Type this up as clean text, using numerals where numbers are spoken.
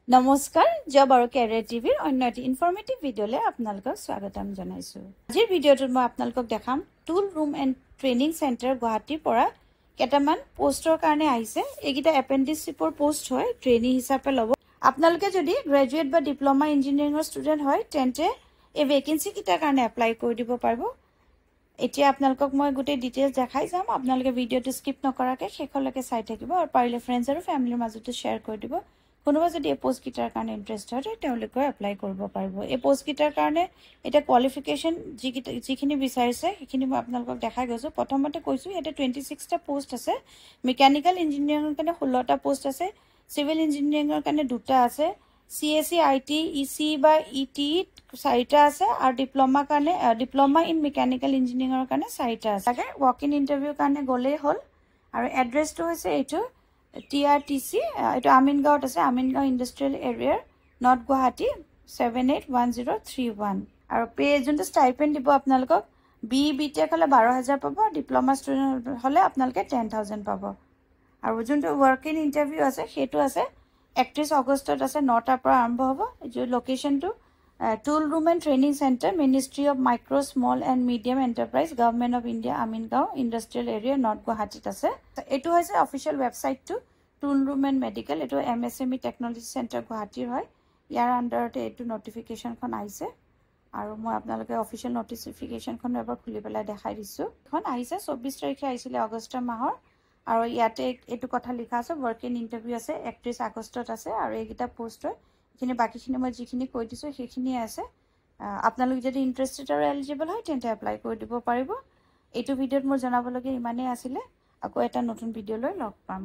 নমস্কাৰ জব আৰু কেৰিয়াৰ টিভিৰ অন্য এটি ইনফৰমেটিভ ভিডিঅ'লৈ আপোনালোকক স্বাগতম জনাইছোঁ। আজিৰ ভিডিঅ'টোত মই আপোনালোকক দেখাম টুল ৰুম এণ্ড ট্ৰেইনিং চেণ্টাৰ গুৱাহাটীৰ পৰা কেইটামান পোষ্টৰ কাৰণে আহিছে। এইকেইটা এপেণ্ডিচিপৰ পোষ্ট হয়, ট্ৰেইনিং হিচাপে ল'ব। আপোনালোকে যদি গ্ৰেজুৱেট বা ডিপ্ল'মা ইঞ্জিনিয়াৰিঙৰ ষ্টুডেণ্ট হয় তেন্তে এই ভেকেঞ্চি কেইটাৰ কাৰণে এপ্লাই কৰি দিব পাৰিব। এতিয়া আপোনালোকক মই গোটেই ডিটেইলছ দেখাই যাম। আপোনালোকে ভিডিঅ'টো স্কিপ নকৰাকৈ শেষলৈকে চাই থাকিব আৰু পাৰিলে ফ্ৰেণ্ডছ আৰু ফেমিলিৰ মাজতো শ্বেয়াৰ কৰি দিব। কোনোবা যদি এই পোষ্টকেইটাৰ কাৰণে ইণ্টাৰেষ্ট হয় তেওঁলোকেও এপ্লাই কৰিব পাৰিব। এই পোষ্টকেইটাৰ কাৰণে এতিয়া কোৱালিফিকেশ্যন যিখিনি বিচাৰিছে সেইখিনি মই আপোনালোকক দেখাই গৈছোঁ। প্ৰথমতে কৈছোঁ ইয়াতে 26টা পোষ্ট আছে। মেকানিকেল ইঞ্জিনিয়াৰিঙৰ কাৰণে 16টা পোষ্ট আছে। চিভিল ইঞ্জিনিয়াৰিঙৰ কাৰণে 2টা আছে। CSE IT EC বা ET 4টা আছে আৰু ডিপ্ল'মা ইন মেকানিকেল ইঞ্জিনিয়াৰিঙৰ কাৰণে 4টা আছে। ৱাক ইন ইণ্টাৰভিউৰ কাৰণে গ'লেই হ'ল। আৰু এড্ৰেছটো হৈছে এইটো TRTC, এইটো আমিনগাঁৱত আছে, আমিনগাঁও ইণ্ডাষ্ট্ৰিয়েল এৰিয়াৰ, নৰ্থ গুৱাহাটী 781031। আৰু যোনটো ষ্টাইপেণ্ড দিব আপোনালোকক, BTech হ'লে 12,000 পাব, ডিপ্ল'মা ষ্টুডেণ্ট হ'লে আপোনালোকে 10,000 পাব। আৰু যোনটো ৱৰ্ক ইন ইণ্টাৰভিউ আছে সেইটো আছে 31 আগষ্টত আছে, 9টাৰ পৰা আৰম্ভ হ'ব। লোকেশ্যনটো tool room and training centre, ministry of micro' small and medium enterprise, government of India, Amingaon industrial area, north গুৱাহাটীত আছে। এইটো হৈছে অফিচিয়েল ৱেবছাইটটো টুল ৰুম এণ্ড মেডিকেল। এইটো MSME টেকনলজি চেণ্টাৰ গুৱাহাটীৰ হয়। ইয়াৰ আণ্ডাৰতে এইটো নটিফিকেশ্যনখন আহিছে আৰু মই আপোনালোকে অফিচিয়েল নটিফিকেশ্যনখন এবাৰ খুলি পেলাই দেখাই দিছোঁ। এখন আহিছে 24 তাৰিখে আহিছিলে আগষ্ট মাহৰ। আৰু ইয়াতে এইটো কথা লিখা আছে, ৱৰ্ক ইন ইণ্টাৰভিউ আছে 31 আগষ্টত আছে। আৰু এইকেইটা পোষ্ট হয়, এইখিনি বাকীখিনি মই যিখিনি কৈ দিছোঁ সেইখিনিয়ে আছে। আপোনালোক যদি ইণ্টাৰেষ্টেড আৰু এলিজিবল হয় তেন্তে এপ্লাই কৰি দিব পাৰিব। এইটো ভিডিঅ'ত মোৰ জনাবলগীয়া ইমানেই আছিলে। আকৌ এটা নতুন ভিডিঅ' লৈ লগ পাম।